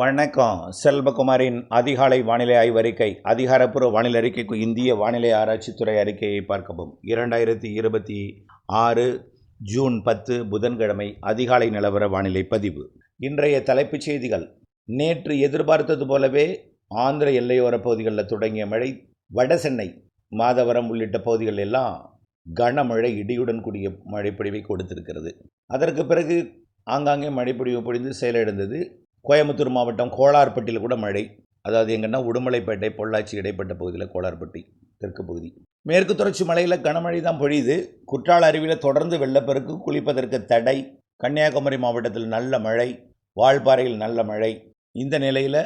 வணக்கம். செல்வகுமாரின் அதிகாலை வானிலை ஆய்வறிக்கை. அதிகாரப்பூர்வ வானிலை அறிக்கைக்கு இந்திய வானிலை ஆராய்ச்சித்துறை அறிக்கையை பார்க்கவும். 2026 ஜூன் 10 புதன்கிழமை அதிகாலை நிலவர வானிலை பதிவு. இன்றைய தலைப்புச் செய்திகள். நேற்று எதிர்பார்த்தது போலவே ஆந்திர எல்லையோர பகுதிகளில் தொடங்கிய மழை வட சென்னை, மாதவரம் உள்ளிட்ட பகுதிகள் எல்லாம் கனமழை, இடியுடன் கூடிய மழைப்பொழிவை கொடுத்திருக்கிறது. அதற்கு பிறகு ஆங்காங்கே மழைப்பொழிவு பொழிந்து செயலிழந்தது. கோயம்புத்தூர் மாவட்டம் கோளார்பட்டியில் கூட மழை, அதாவது எங்கன்னா உடுமலைப்பேட்டை பொள்ளாச்சி இடைப்பட்ட பகுதியில் கோளார்பட்டி தெற்கு பகுதி. மேற்கு தொடர்ச்சி மலையில் கனமழை தான் பொழியுது. குற்றால அருவியில் தொடர்ந்து வெள்ளப்பெருக்கு, குளிப்பதற்கு தடை. கன்னியாகுமரி மாவட்டத்தில் நல்ல மழை, வால்பாறையில் நல்ல மழை. இந்த நிலையில்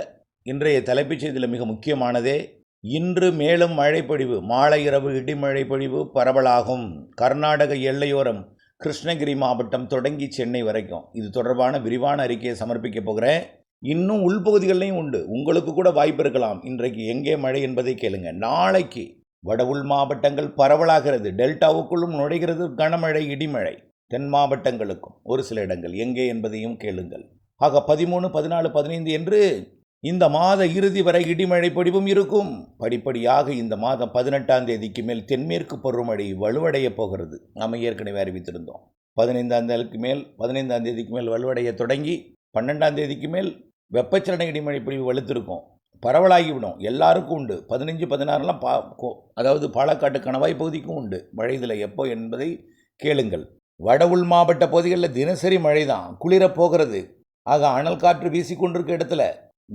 இன்றைய தலைப்புச் செய்தியில் மிக முக்கியமானதே, இன்று மேலும் மழை பொழிவு, மாலை இரவு இடிமழை பொழிவு பரவலாகும். கர்நாடக எல்லையோரம் கிருஷ்ணகிரி மாவட்டம் தொடங்கி சென்னை வரைக்கும் இது தொடர்பான விரிவான அறிக்கையை சமர்ப்பிக்க போகிறேன். இன்னும் உள்பகுதிகளையும் உண்டு, உங்களுக்கு கூட வாய்ப்பு இருக்கலாம். இன்றைக்கு எங்கே மழை என்பதை கேளுங்க. நாளைக்கு வட உள் மாவட்டங்கள் பரவலாகிறது, டெல்டாவுக்குள்ளும் நுழைகிறது கனமழை, இடிமழை. தென் மாவட்டங்களுக்கும் ஒரு சில இடங்கள் எங்கே என்பதையும் கேளுங்கள். ஆக 13, 14, 15 என்று இந்த மாத இறுதி வரை இடிமழை பொழிவும் இருக்கும். படிப்படியாக இந்த மாதம் 18ஆம் தேதிக்கு மேல் தென்மேற்கு பருவமழை வலுவடைய போகிறது. நாம் ஏற்கனவே அறிவித்திருந்தோம். 15ஆம் தேதிக்கு மேல் வலுவடைய தொடங்கி 12ஆம் தேதிக்கு மேல் வெப்பச்சலன இடிமழை பொழிவு வலுத்திருக்கும், பரவலாகிவிடும். எல்லாருக்கும் உண்டு. 15, 16லாம் அதாவது பாலக்காட்டு கணவாய் பகுதிக்கும் உண்டு மழை. இதில் எப்போ என்பதை கேளுங்கள். வட உள் மாவட்ட பகுதிகளில் தினசரி மழை தான், குளிரப் போகிறது. ஆக அனல் காற்று வீசிக்கொண்டிருக்க இடத்துல,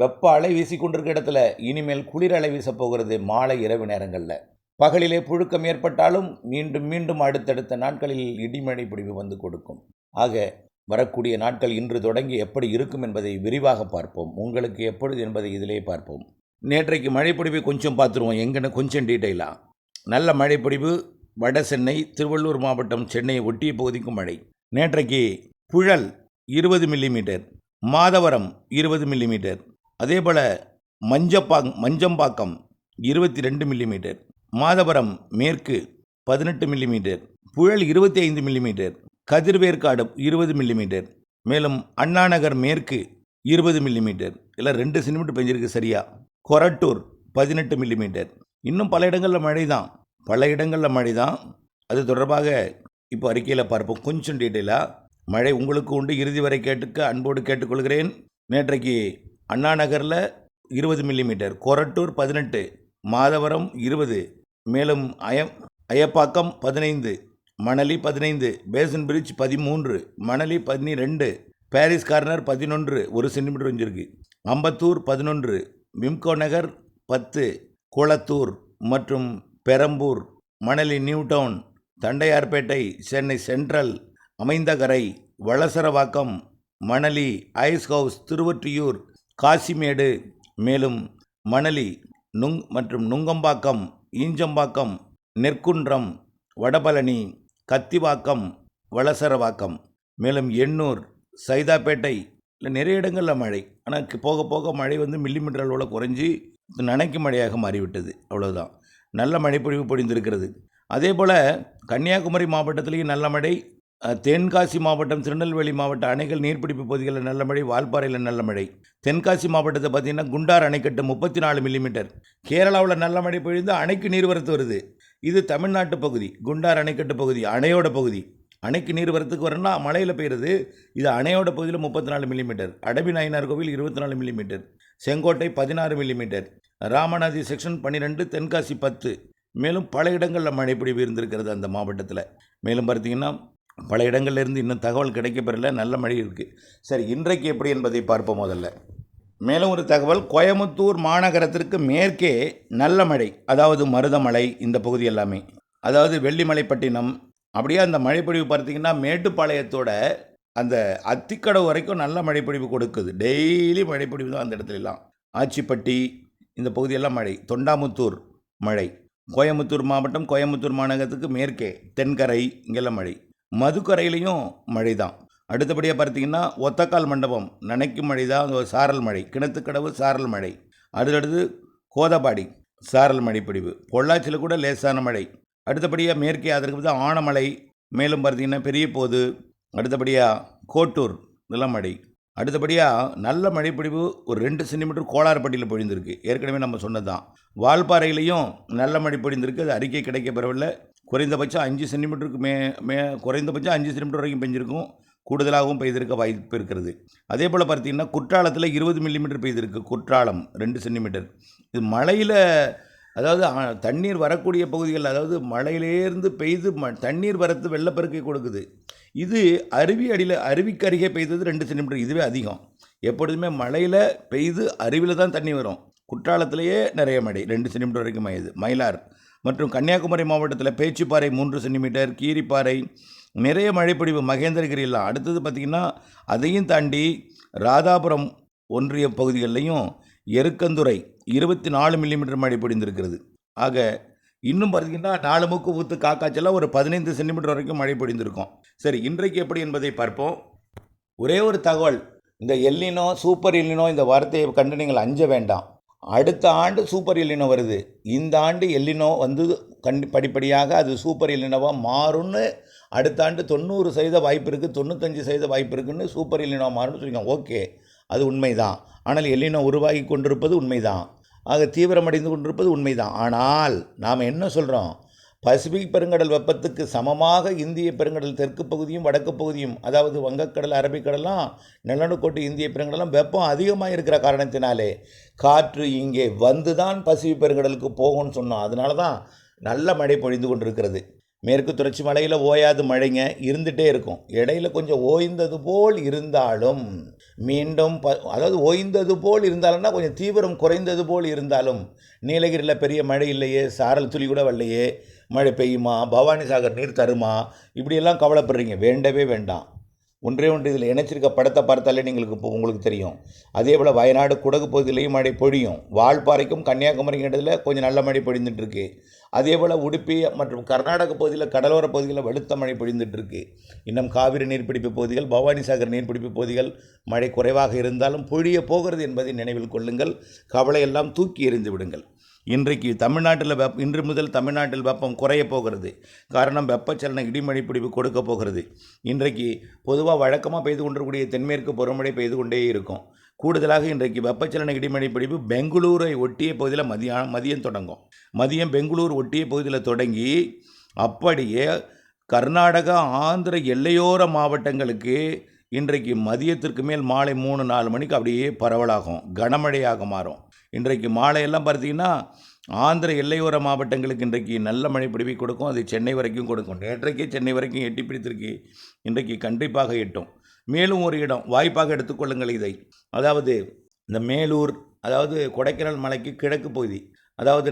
வெப்ப அலை வீசிக்கொண்டிருக்க இடத்துல இனிமேல் குளிர் அலை வீசப்போகிறது. மாலை இரவு நேரங்களில் பகலிலே புழுக்கம் ஏற்பட்டாலும் மீண்டும் மீண்டும் அடுத்தடுத்த நாட்களில் இடிமழை பொழிவு வந்து கொடுக்கும். ஆக வரக்கூடிய நாட்கள் இன்று தொடங்கி எப்படி இருக்கும் என்பதை விரிவாக பார்ப்போம். உங்களுக்கு எப்பொழுது என்பதை இதிலே பார்ப்போம். நேற்றைக்கு மழைப்பொழிவை கொஞ்சம் பார்த்துருவோம். எங்கன்னு கொஞ்சம் டீட்டெயிலாக. நல்ல மழைப்பொழிவு வட சென்னை, திருவள்ளூர் மாவட்டம், சென்னையை ஒட்டிய பகுதிக்கும் மழை. நேற்றைக்கு புழல் 20 மில்லிமீட்டர், மாதவரம் 20 மில்லிமீட்டர், அதேபோல் மஞ்சம்பாக்கம் 22 மில்லிமீட்டர், மாதவரம் மேற்கு 18 மில்லிமீட்டர், புழல் 25 மில்லிமீட்டர், கதிர்வேற்காடு 20 மில்லிமீட்டர், மேலும் அண்ணாநகர் மேற்கு 20 மில்லிமீட்டர், இல்லை 2 சென்டிமீட்டர் பெஞ்சிருக்கு சரியா. கொரட்டூர் 18 மில்லிமீட்டர். இன்னும் பல இடங்களில் மழை தான், அது தொடர்பாக இப்போ அறிக்கையில் பார்ப்போம். கொஞ்சம் டீட்டெயிலாக மழை உங்களுக்கு உண்டு. இறுதி வரை அன்போடு கேட்டுக்கொள்கிறேன். நேற்றைக்கு அண்ணாநகரில் 20 மில்லிமீட்டர், கொரட்டூர் 18, மாதவரம் 20, மேலும் Ayapakkam 15, Manali 15, Basin Bridge 13, Manali 12, Paris Corner 11 1 centimetre வஞ்சிருக்கு, அம்பத்தூர் 11, விம்கோ நகர் 10, குளத்தூர் மற்றும் Perambur, Manali New Town, Tondiarpet, Chennai Central, Aminjikarai, Valasaravakkam, Manali, Ice House, Thiruvottiyur, Kasimedu, மேலும் மணலி மற்றும் நுங்கம்பாக்கம், ஈஞ்சம்பாக்கம், நெற்குன்றம், வடபழனி, கத்திவாக்கம், வளசரவாக்கம், மேலும் எண்ணூர், சைதாப்பேட்டை, இல்லை நிறைய இடங்களில் மழை. ஆனால் போக போக மழை மில்லிமீட்டர் அளவில் குறைஞ்சி நனைக்கும் மழையாக மாறிவிட்டது. அவ்வளோதான். நல்ல மழைப்பொழிவு பொழிந்திருக்கிறது. அதே போல் கன்னியாகுமரி மாவட்டத்திலேயும் நல்ல மழை. தென்காசி மாவட்டம், திருநெல்வேலி மாவட்ட அணைகள் நீர்பிடிப்பு பகுதிகளில் நல்ல மழை, வால்பாறையில் நல்ல மழை. தென்காசி மாவட்டத்தை பார்த்திங்கன்னா குண்டார் அணைக்கட்டு 34 மில்லிமீட்டர். கேரளாவில் நல்ல மழை பொழிந்து அணைக்கு நீர்வரத்து வருது. இது தமிழ்நாட்டு பகுதி, குண்டார் அணைக்கட்டு பகுதி, அணையோட பகுதி. அணைக்கு நீர்வரத்துக்கு வரணும்னா மழையில் பெய்யுறது. இது அணையோட பகுதியில் 34 millimetre. Adavi Nayanar Kovil 24 millimetre, Sengottai 16 millimetre, Ramanadhi section 12, Tenkasi 10. மேலும் பல இடங்களில் மழைப்பொழிவு இருந்திருக்கிறது அந்த மாவட்டத்தில். மேலும் பார்த்திங்கன்னா பல இடங்கள்லேருந்து இன்னும் தகவல் கிடைக்கப்பெறல, நல்ல மழை இருக்குது. சரி, இன்றைக்கு எப்படி என்பதை பார்ப்போம். முதல்ல மேலும் ஒரு தகவல். கோயம்புத்தூர் மாநகரத்திற்கு மேற்கே நல்ல மழை, அதாவது மருதமலை, இந்த பகுதி எல்லாமே, அதாவது வெள்ளிமலைப்பட்டினம், அப்படியே அந்த மழைப்பொழிவு பார்த்திங்கன்னா மேட்டுப்பாளையத்தோட அந்த அத்திக்கடவு வரைக்கும் நல்ல மழைப்பொழிவு கொடுக்குது. டெய்லி மழைப்பொழிவு தான் அந்த இடத்துலலாம். ஆச்சிப்பட்டி இந்த பகுதியெல்லாம் மழை. தொண்டாமுத்தூர் மழை. கோயம்புத்தூர் மாவட்டம், கோயம்புத்தூர் மாநகரத்துக்கு மேற்கே தென்கரை, இங்கெல்லாம் மழை. மதுக்கரையிலையும் மழை தான். அடுத்தபடியாக பார்த்திங்கன்னா ஒத்தக்கால் மண்டபம் நனைக்கும் மழை தான், சாரல் மழை. கிணத்துக்கடவு சாரல் மழை. அடுத்தடுத்து கோதபாடி சாரல் மழைப்பொழிவு. பொள்ளாச்சியில் கூட லேசான மழை. அடுத்தபடியாக மேற்கே அதற்கு ஆனமலை, மேலும் பார்த்திங்கன்னா பெரிய போது, அடுத்தபடியாக கோட்டூர், இதெல்லாம் மழை. அடுத்தபடியாக நல்ல மழைப்பொழிவு ஒரு 2 சென்டிமீட்டர் கோளாறுப்பட்டியில் பொழிந்திருக்கு. ஏற்கனவே நம்ம சொன்னது தான். வால்பாறையிலையும் நல்ல மழை பொழிந்திருக்கு. அது அறிக்கை கிடைக்கப்பெறவில்லை. குறைந்தபட்சம் 5 சென்டிமீட்டருக்கு குறைந்தபட்சம் 5 சென்டிமீட்டர் வரைக்கும் பெஞ்சிருக்கும். கூடுதலாகவும் பெய்திருக்க வாய்ப்பு இருக்கிறது. அதே போல் பார்த்தீங்கன்னா குற்றாலத்தில் 20 மில்லிமீட்டர் பெய்திருக்கு. குற்றாலம் 2 சென்டிமீட்டர். இது மழையில், அதாவது தண்ணீர் வரக்கூடிய பகுதிகள், அதாவது மழையிலேருந்து பெய்து தண்ணீர் வரத்து வெள்ளப்பெருக்கை கொடுக்குது. இது அருவிக்கு அருகே பெய்தது 2 சென்டிமீட்டர். இதுவே அதிகம். எப்பொழுதுமே மழையில் பெய்து அருவியில் தான் தண்ணி வரும். குற்றாலத்திலேயே நிறைய மழை 2 சென்டிமீட்டர் வரைக்கும் பெய்யுது. மயிலார் மற்றும் கன்னியாகுமரி மாவட்டத்தில் பேச்சிப்பாறை 3 சென்டிமீட்டர், கீரிப்பாறை நிறைய மழைப்பொழிவு, மகேந்திரகிரியெல்லாம். அடுத்தது பார்த்திங்கன்னா அதையும் தாண்டி ராதாபுரம் ஒன்றிய பகுதிகளிலையும் எருக்கந்துறை 24 மில்லிமீட்டர் மழை பொழிந்திருக்கிறது. ஆக இன்னும் பார்த்திங்கன்னா 4 மூக்கு ஊத்து காக்காச்செல்லாம் ஒரு 15 சென்டிமீட்டர் வரைக்கும் மழை பொழிந்திருக்கும். சரி, இன்றைக்கு எப்படி என்பதை பார்ப்போம். ஒரே ஒரு தகவல், இந்த எல்லினோ சூப்பர் எல்லினோ இந்த வார்த்தையை கண்டு நீங்கள் அஞ்ச வேண்டாம். அடுத்த ஆண்டு சூப்பர் எல்லினோ வருது. இந்த ஆண்டு எல்லினோ வந்து படிப்படியாக அது சூப்பர் எல்லினோவாக மாறும்னு அடுத்த ஆண்டு 90% வாய்ப்பு இருக்குது, 95% வாய்ப்பு இருக்குதுன்னு சூப்பர் எல்லினோ மாறும்னு சொல்லியிருக்காங்க. ஓகே, அது உண்மைதான். ஆனால் எல்லினோ உருவாகி கொண்டிருப்பது உண்மைதான். ஆக தீவிரமடைந்து கொண்டிருப்பது உண்மைதான். ஆனால் நாம் என்ன சொல்கிறோம், பசிபிக் பெருங்கடல் வெப்பத்துக்கு சமமாக இந்திய பெருங்கடல் தெற்கு பகுதியும் வடக்கு பகுதியும், அதாவது வங்கக்கடல், அரபிக்கடலாம், நிலநடுக்கோட்டு இந்திய பெருங்கடலாம் வெப்பம் அதிகமாக இருக்கிற காரணத்தினாலே காற்று இங்கே வந்து தான் பசிபிக் பெருங்கடலுக்கு போகும்னு சொன்னோம். அதனால தான் நல்ல மழை பொழிந்து கொண்டிருக்கிறது. மேற்கு தொடர்ச்சி மலையில் ஓயாது மழைங்க இருந்துகிட்டே இருக்கும். இடையில கொஞ்சம் ஓய்ந்தது போல் இருந்தாலும் மீண்டும் அதாவது ஓய்ந்தது போல் இருந்தாலும்னா கொஞ்சம் தீவிரம் குறைந்தது போல் இருந்தாலும், நீலகிரியில் பெரிய மழை இல்லையே, சாரல் துளி கூட வரலையே, மழை பெய்யுமா, பவானி சாகர் நீர் தருமா, இப்படியெல்லாம் கவலைப்படுறீங்க. வேண்டவே வேண்டாம். ஒன்றே ஒன்று இதில் இணைச்சிருக்க படத்தை பார்த்தாலே உங்களுக்கு தெரியும். அதே போல் வயநாடு குடகு பகுதியிலையும் மழை பொழியும். வால்பாறைக்கும் கன்னியாகுமரிக்கும் இடத்துல கொஞ்சம் நல்ல மழை பொழிந்துட்டுருக்கு. அதே போல் உடுப்பி மற்றும் கர்நாடக பகுதியில் கடலோர பகுதிகளில் வெளுத்த மழை பொழிந்துட்டுருக்கு. இன்னும் காவிரி நீர்பிடிப்பு பகுதிகள், பவானி சாகர் நீர்பிடிப்பு பகுதிகள் மழை குறைவாக இருந்தாலும் பொழிய போகிறது என்பதை நினைவில் கொள்ளுங்கள். கவலையெல்லாம் தூக்கி எறிந்து விடுங்கள். இன்றைக்கு தமிழ்நாட்டில் இன்று முதல் தமிழ்நாட்டில் வெப்பம் குறைய போகிறது. காரணம், வெப்பச்சலன இடிமழை பிடிப்பு கொடுக்க போகிறது. இன்றைக்கு பொதுவாக வழக்கமாக பெய்து கொண்டிருக்கக்கூடிய தென்மேற்கு பருவமழை பெய்து கொண்டே இருக்கும். கூடுதலாக இன்றைக்கு வெப்பச்சலன இடிமழை பிடிப்பு பெங்களூரை ஒட்டிய பகுதியில் மதியம் தொடங்கும். மதியம் பெங்களூர் ஒட்டிய பகுதியில் தொடங்கி அப்படியே கர்நாடகா, ஆந்திர எல்லையோர மாவட்டங்களுக்கு இன்றைக்கு மதியத்திற்கு மேல் மாலை 3-4 மணிக்கு அப்படியே பரவலாகும், கனமழையாக மாறும். இன்றைக்கு மாலையெல்லாம் பார்த்தீங்கன்னா ஆந்திர எல்லையோர மாவட்டங்களுக்கு இன்றைக்கு நல்ல மழை பிடிப்பை கொடுக்கும். அது சென்னை வரைக்கும் கொடுக்கும். நேற்றைக்கே சென்னை வரைக்கும் எட்டி பிடித்திருக்கு. இன்றைக்கு கண்டிப்பாக எட்டும். மேலும் ஒரு இடம் வாய்ப்பாக எடுத்துக்கொள்ளுங்கள் இதை. அதாவது இந்த மேலூர், அதாவது கொடைக்கானல் மலைக்கு கிழக்கு பகுதி, அதாவது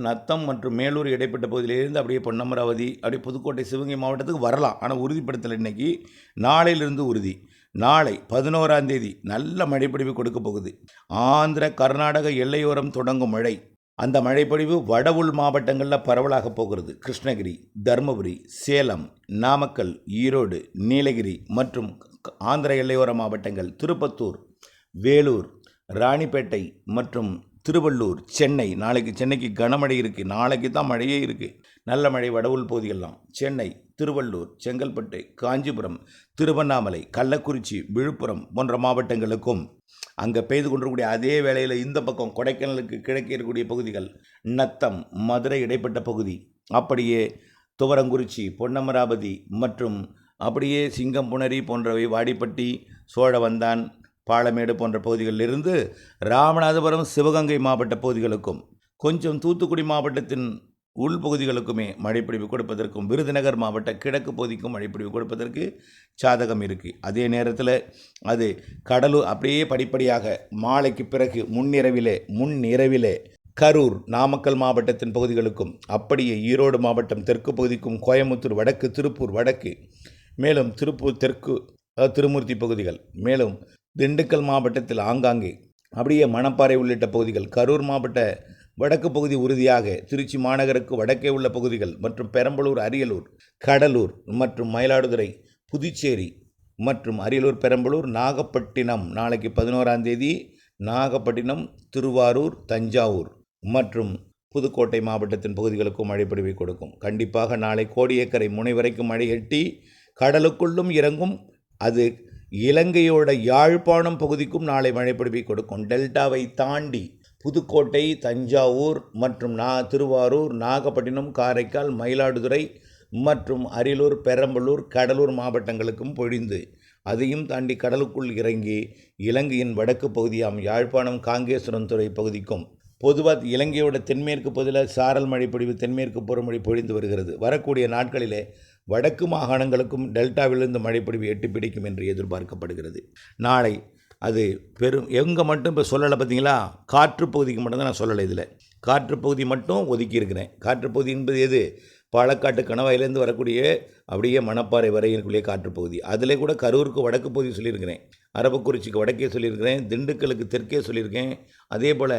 நத்தம் மற்றும் மேலூர் இடைப்பட்ட பகுதியிலிருந்து அப்படியே பொன்னமராவதி, அப்படியே புதுக்கோட்டை, சிவகங்கை மாவட்டத்துக்கு வரலாம். ஆனால் உறுதிப்படுத்தலை. இன்றைக்கி நாளையிலிருந்து உறுதி. நாளை 11ஆம் தேதி நல்ல மழைப்பொழிவு கொடுக்க போகுது. ஆந்திர கர்நாடக எல்லையோரம் தொடங்கும் மழை, அந்த மழைப்பொழிவு வட உள் மாவட்டங்களில் பரவலாக போகிறது. கிருஷ்ணகிரி, தருமபுரி, சேலம், நாமக்கல், ஈரோடு, நீலகிரி மற்றும் ஆந்திர எல்லையோர மாவட்டங்கள், திருப்பத்தூர், வேலூர், ராணிப்பேட்டை மற்றும் திருவள்ளூர், சென்னை. நாளைக்கு சென்னைக்கு கனமழை இருக்குது. நாளைக்கு தான் மழையே இருக்குது. நல்ல மழை வடவுள் பகுதிகள்லாம். சென்னை, திருவள்ளூர், செங்கல்பட்டு, காஞ்சிபுரம், திருவண்ணாமலை, கள்ளக்குறிச்சி, விழுப்புரம் போன்ற மாவட்டங்களுக்கும் அங்கே பெய்து கொண்டிருக்கக்கூடிய அதே வேளையில் இந்த பக்கம் கொடைக்கானலுக்கு கிழக்கே இருக்கக்கூடிய பகுதிகள், நத்தம், மதுரை இடைப்பட்ட பகுதி, அப்படியே துவரங்குறிச்சி, பொன்னமராவதி மற்றும் அப்படியே சிங்கம்புணரி போன்றவை, வாடிப்பட்டி, சோழவந்தான், பாலமேடு போன்ற பகுதிகளிலிருந்து ராமநாதபுரம், சிவகங்கை மாவட்ட பகுதிகளுக்கும் கொஞ்சம் தூத்துக்குடி மாவட்டத்தின் உள்பகுதிகளுக்குமே மழைப்பொழிவு கொடுப்பதற்கும், விருதுநகர் மாவட்ட கிழக்கு பகுதிக்கும் மழைப்பொழிவு கொடுப்பதற்கு சாதகம் இருக்குது. அதே நேரத்தில் அது கடலூர் அப்படியே படிப்படியாக மாலைக்கு பிறகு முன்னிரவிலே கரூர், நாமக்கல் மாவட்டத்தின் பகுதிகளுக்கும், அப்படியே ஈரோடு மாவட்டம் தெற்கு பகுதிக்கும், கோயம்புத்தூர் வடக்கு, திருப்பூர் வடக்கு, மேலும் திருப்பூர் தெற்கு, திருமூர்த்தி பகுதிகள், மேலும் திண்டுக்கல் மாவட்டத்தில் ஆங்காங்கே, அப்படியே மணப்பாறை உள்ளிட்ட பகுதிகள், கரூர் மாவட்ட வடக்கு பகுதி உறுதியாக, திருச்சி மாநகருக்கு வடக்கே உள்ள பகுதிகள் மற்றும் பெரம்பலூர், அரியலூர், கடலூர் மற்றும் மயிலாடுதுறை, புதுச்சேரி மற்றும் அரியலூர், பெரம்பலூர், நாகப்பட்டினம், நாளைக்கு 11ஆம் தேதி நாகப்பட்டினம், திருவாரூர், தஞ்சாவூர் மற்றும் புதுக்கோட்டை மாவட்டத்தின் பகுதிகளுக்கும் மழைப்பொழிவை கொடுக்கும். கண்டிப்பாக நாளை கோடியக்கரை முனை வரைக்கும் மழை எட்டி கடலுக்குள்ளும் இறங்கும். அது இலங்கையோட யாழ்ப்பாணம் பகுதிக்கும் நாளை மழைப்பொழிவை கொடுக்கும். டெல்டாவை தாண்டி புதுக்கோட்டை, தஞ்சாவூர் மற்றும் திருவாரூர், நாகப்பட்டினம், காரைக்கால், மயிலாடுதுறை மற்றும் அரியலூர், பெரம்பலூர், கடலூர் மாவட்டங்களுக்கும் பொழிந்து அதையும் தாண்டி கடலுக்குள் இறங்கி இலங்கையின் வடக்கு பகுதியாம் யாழ்ப்பாணம், காங்கேசனத்துறை பகுதிக்கும் பொதுவாக இலங்கையோட தென்மேற்கு பகுதியில் சாரல் மழை பொழிவு தென்மேற்கு பருவமழை பொழிந்து வருகிறது. வரக்கூடிய நாட்களிலே வடக்கு மாகாணங்களுக்கும் டெல்டாவிலிருந்து மழைப்பொழிவு எட்டி பிடிக்கும் என்று எதிர்பார்க்கப்படுகிறது. நாளை அது எங்கே மட்டும் இப்போ சொல்லலை பார்த்தீங்களா, காற்று பகுதிக்கு மட்டும்தான் நான் சொல்லலை. இதில் காற்று பகுதி மட்டும் ஒதுக்கியிருக்கிறேன். காற்று பகுதி என்பது எது? பாலக்காட்டு கணவாயிலேருந்து வரக்கூடிய அப்படியே மணப்பாறை வரை இருக்கக்கூடிய காற்றுப்பகுதி. அதில் கூட கரூருக்கு வடக்கு பகுதி சொல்லியிருக்கிறேன், அரவக்குறிச்சிக்கு வடக்கே சொல்லியிருக்கிறேன், திண்டுக்கலுக்கு தெற்கே சொல்லியிருக்கேன், அதே போல்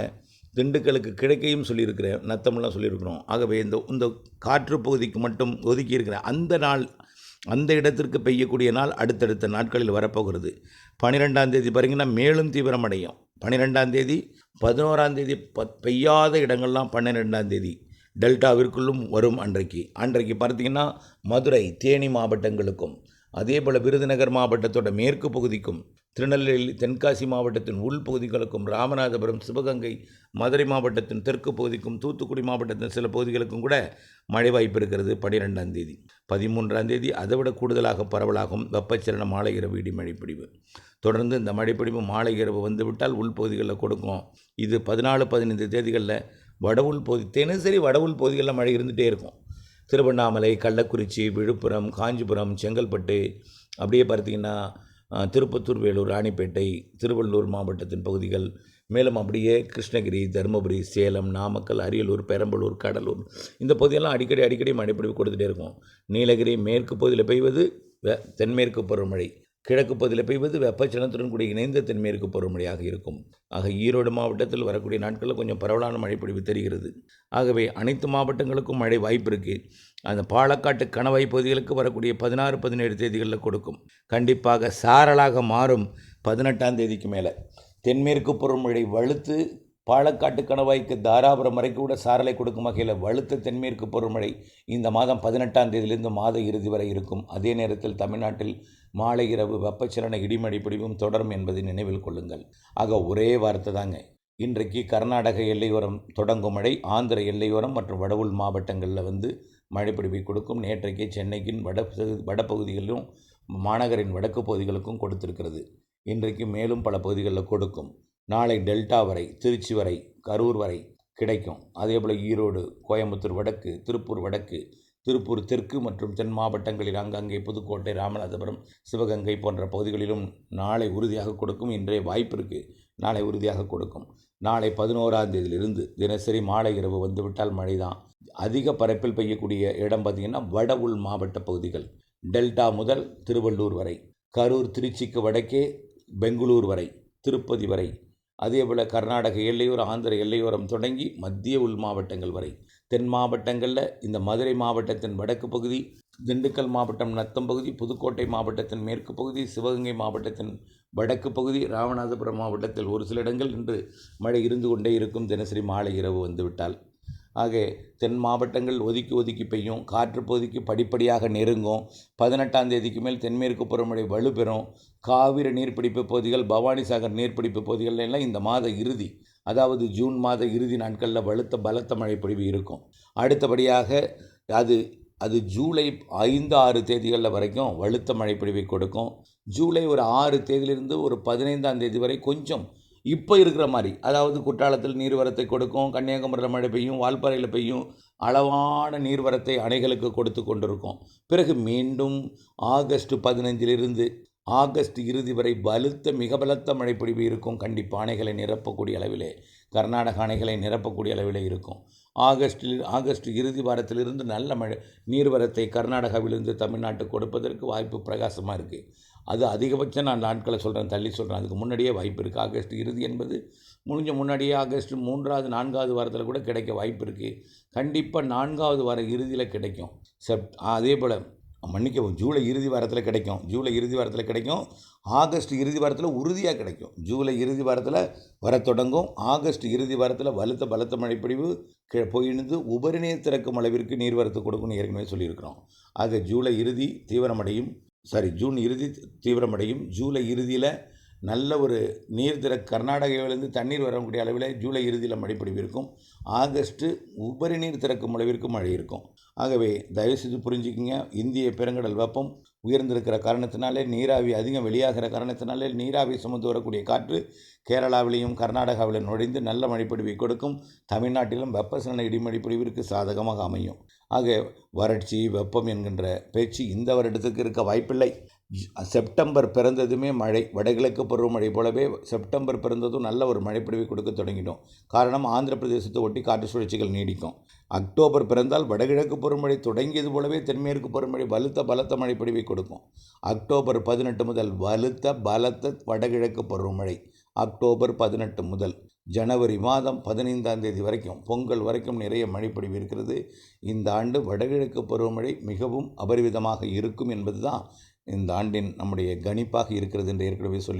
திண்டுக்கலுக்கு கிழக்கையும் சொல்லியிருக்கிறேன், நத்தமெல்லாம் சொல்லியிருக்கிறோம். ஆகவே இந்த காற்று பகுதிக்கு மட்டும் ஒதுக்கியிருக்கிறேன். அந்த இடத்திற்கு பெய்யக்கூடிய நாள் அடுத்தடுத்த நாட்களில் வரப்போகிறது. 12ஆம் தேதி பாருங்கன்னா மேலும் தீவிரமடையும். 12ஆம் தேதி 11ஆம் தேதி பெய்யாத இடங்கள்லாம் 12ஆம் தேதி டெல்டாவிற்குள்ளும் வரும். அன்றைக்கு பார்த்தீங்கன்னா மதுரை, தேனி மாவட்டங்களுக்கும், அதே போல் விருதுநகர் மாவட்டத்தோட மேற்கு பகுதிக்கும், திருநெல்வேலி, தென்காசி மாவட்டத்தின் உள்பகுதிகளுக்கும், ராமநாதபுரம், சிவகங்கை, மதுரை மாவட்டத்தின் தெற்கு பகுதிக்கும், தூத்துக்குடி மாவட்டத்தின் சில பகுதிகளுக்கும் கூட மழை வாய்ப்பு இருக்கிறது. 12ஆம் தேதி 13ஆம் தேதி அதை விட கூடுதலாக பரவலாகும். வெப்பச்சலன மாலை இரவு இடி மழைப்பிடிவு தொடர்ந்து இந்த மழைப்பிடிவு மாலை இரவு வந்துவிட்டால் உள்பகுதிகளில் கொடுக்கும். இது 14, 15 தேதிகளில் வடவுள் பகுதி, தினசரி வடவுள் பகுதிகளில் மழை இருந்துகிட்டே இருக்கும். திருவண்ணாமலை, கள்ளக்குறிச்சி, விழுப்புரம், காஞ்சிபுரம், செங்கல்பட்டு, அப்படியே பார்த்திங்கன்னா திருப்பத்தூர், வேலூர், ராணிப்பேட்டை, திருவள்ளூர் மாவட்டத்தின் பகுதிகள், மேலும் அப்படியே கிருஷ்ணகிரி, தருமபுரி, சேலம், நாமக்கல், அரியலூர், பெரம்பலூர், கடலூர், இந்த பகுதியெல்லாம் அடிக்கடி மழைப்பொழிவு கொடுத்துட்டே இருக்கும். நீலகிரி மேற்கு பகுதியில் பெய்வது தென்மேற்கு பருவமழை, கிழக்கு பகுதியில் பெய்வது வெப்பச்சலனத்துடன் கூடிய இணைந்த தென்மேற்கு பருவமழையாக இருக்கும். ஆக ஈரோடு மாவட்டத்தில் வரக்கூடிய நாட்களில் கொஞ்சம் பரவலான மழைப்பொழிவு தெரிகிறது. ஆகவே அனைத்து மாவட்டங்களுக்கும் மழை வாய்ப்பு இருக்குது. அந்த பாலக்காட்டு கணவாய் பகுதிகளுக்கு வரக்கூடிய 16, 17 தேதிகளில் கொடுக்கும். கண்டிப்பாக சாரலாக மாறும். 18ஆம் தேதிக்கு மேலே தென்மேற்கு பருவமழை வலுத்து பாலக்காட்டு கணவாய்க்கு தாராபுரம் வரைக்கும் கூட சாரலை கொடுக்கும் வகையில் வலுத்த தென்மேற்கு பருவமழை இந்த மாதம் 18ஆம் தேதியிலிருந்து மாத இறுதி வரை இருக்கும். அதே நேரத்தில் தமிழ்நாட்டில் மாலை இரவு வெப்பச்சலன இடிமழை பொழிவும் தொடரும் என்பதை நினைவில் கொள்ளுங்கள். ஆக ஒரே வார்த்தை தாங்க. இன்றைக்கு கர்நாடக எல்லையோரம் தொடங்கும் மழை ஆந்திர எல்லையோரம் மற்றும் வடவுள் மாவட்டங்களில் மழைப்பொழிவை கொடுக்கும். நேற்றைக்கு சென்னைக்கின் வடபகுதிகளிலும் மாநகரின் வடக்கு பகுதிகளுக்கும் கொடுத்திருக்கிறது. இன்றைக்கு மேலும் பல பகுதிகளில் கொடுக்கும். நாளை டெல்டா வரை, திருச்சி வரை, கரூர் வரை கிடைக்கும். அதேபோல் ஈரோடு, கோயம்புத்தூர் வடக்கு, திருப்பூர் வடக்கு, திருப்பூர் தெற்கு மற்றும் தென் மாவட்டங்களில் அங்கங்கே புதுக்கோட்டை, ராமநாதபுரம், சிவகங்கை போன்ற பகுதிகளிலும் நாளை உறுதியாக கொடுக்கும். இன்றைய வாய்ப்பு இருக்குது, நாளை உறுதியாக கொடுக்கும். நாளை 11ஆம் தேதியிலிருந்து தினசரி மாலை இரவு வந்துவிட்டால் மழை தான். அதிக பரப்பில் பெய்யக்கூடிய இடம் பார்த்திங்கன்னா வட உள் மாவட்ட பகுதிகள், டெல்டா முதல் திருவள்ளூர் வரை, கரூர், திருச்சிக்கு வடக்கே பெங்களூர் வரை, திருப்பதி வரை, அதேபோல் கர்நாடக எல்லையோர, ஆந்திர எல்லையோரம் தொடங்கி மத்திய உள் மாவட்டங்கள் வரை, தென் மாவட்டங்களில் இந்த மதுரை மாவட்டத்தின் வடக்கு பகுதி, திண்டுக்கல் மாவட்டம் நத்தம் பகுதி, புதுக்கோட்டை மாவட்டத்தின் மேற்கு பகுதி, சிவகங்கை மாவட்டத்தின் வடக்கு பகுதி, ராமநாதபுரம் மாவட்டத்தில் ஒரு சில இடங்கள் இன்று மழை இருந்து கொண்டே இருக்கும். தினசரி மாலை இரவு வந்துவிட்டால் ஆக தென் மாவட்டங்கள் ஒதுக்கி பெய்யும். காற்று பகுதிக்கு படிப்படியாக நெருங்கும். 18ஆம் தேதிக்கு மேல் தென்மேற்கு பருவமழை வலுப்பெறும். காவிரி நீர்பிடிப்பு பகுதிகள், பவானிசாகர் நீர்பிடிப்பு பகுதிகள் எல்லாம் இந்த மாத இறுதி, அதாவது ஜூன் மாத இறுதி நாட்களில் பலத்த மழை பொழிவு இருக்கும். அடுத்தபடியாக அது ஜூலை 5, 6 தேதிகளில் வரைக்கும் வலுத்த மழைப்பொழிவை கொடுக்கும். ஜூலை ஒரு 6 தேதியிலிருந்து ஒரு 15ஆம் தேதி வரை கொஞ்சம் இப்போ இருக்கிற மாதிரி, அதாவது குற்றாலத்தில் நீர்வரத்தை கொடுக்கும், கன்னியாகுமரியில் மழை பெய்யும், வால்பாறையில் பெய்யும், அளவான நீர்வரத்தை அணைகளுக்கு கொடுத்து கொண்டிருக்கும். பிறகு மீண்டும் ஆகஸ்ட் 15 ஆகஸ்ட் இறுதி வரை மிக பலத்த மழைப்பொழிவு இருக்கும். கண்டிப்பாக அணைகளை நிரப்பக்கூடிய அளவிலே, கர்நாடக அணைகளை நிரப்பக்கூடிய அளவிலே இருக்கும். ஆகஸ்ட் இறுதி வாரத்திலிருந்து நல்ல நீர்வரத்தை கர்நாடகாவிலிருந்து தமிழ்நாட்டுக்கு கொடுப்பதற்கு வாய்ப்பு பிரகாசமாக இருக்குது. அது அதிகபட்சம் நான் நாட்களை சொல்கிறேன், தள்ளி சொல்கிறேன், அதுக்கு முன்னாடியே வாய்ப்பு இருக்குது. ஆகஸ்ட் இறுதி என்பது முடிஞ்ச முன்னாடியே ஆகஸ்ட் 3வது 4வது வாரத்தில் கூட கிடைக்க வாய்ப்பு இருக்குது. கண்டிப்பாக 4வது வார இறுதியில் கிடைக்கும். அதே போல் ஜூலை இறுதி வாரத்தில் கிடைக்கும். ஆகஸ்ட் இறுதி வாரத்தில் உறுதியாக கிடைக்கும். ஜூலை இறுதி வாரத்தில் வர தொடங்கும். ஆகஸ்ட் இறுதி வாரத்தில் பலத்த மழைப்பொழிவு பொழிந்து உபரி நீர் திறக்கும் அளவிற்கு நீர்வரத்து கொடுக்கும்னு ஏற்கனவே சொல்லியிருக்கிறோம். ஆக ஜூலை இறுதி தீவிரமடையும். ஜூன் இறுதி தீவிரமடையும். ஜூலை இறுதியில் நல்ல ஒரு கர்நாடகாவிலிருந்து தண்ணீர் வரக்கூடிய அளவில் ஜூலை இறுதியில் மழைப்பொழிவு இருக்கும். ஆகஸ்ட்டு உபரி நீர் திறக்கும் அளவிற்கு மழை இருக்கும். ஆகவே தயவுசெய்து புரிஞ்சுக்கிங்க, இந்திய பெருங்கடல் வெப்பம் உயர்ந்திருக்கிற காரணத்தினாலே, நீராவி அதிகம் வெளியாகிற காரணத்தினாலே, நீராவி சுமந்து வரக்கூடிய காற்று கேரளாவிலையும் கர்நாடகாவிலும் நுழைந்து நல்ல மழைப்பொழிவை கொடுக்கும். தமிழ்நாட்டிலும் வெப்பசலன இடிமழைப்பொழிவிற்கு சாதகமாக அமையும். ஆக வறட்சி வெப்பம் என்கின்ற பேச்சு இந்த வருடத்துக்கு இருக்க வாய்ப்பில்லை. செப்டம்பர் பிறந்ததுமே மழை, வடகிழக்கு பருவமழை போலவே செப்டம்பர் பிறந்ததும் நல்ல ஒரு மழைப்பொழிவை கொடுக்க தொடங்கிட்டோம். காரணம், ஆந்திர பிரதேசத்தை ஒட்டி காற்று சுழற்சிகள் நீடிக்கும். அக்டோபர் பிறந்தால் வடகிழக்கு பருவமழை தொடங்கியது போலவே தென்மேற்கு பருவமழை பலத்த மழைப்பொழிவை கொடுக்கும். அக்டோபர் 18 முதல் பலத்த வடகிழக்கு பருவமழை. அக்டோபர் 18 முதல் ஜனவரி மாதம் 15ஆம் தேதி வரைக்கும், பொங்கல் வரைக்கும் நிறைய மழைப்பொழிவு இருக்கிறது. இந்த ஆண்டு வடகிழக்கு பருவமழை மிகவும் அபரிவிதமாக இருக்கும் என்பது தான் இந்த ஆண்டின் நம்முடைய கணிப்பாக இருக்கிறது என்று ஏற்கனவே சொல்லி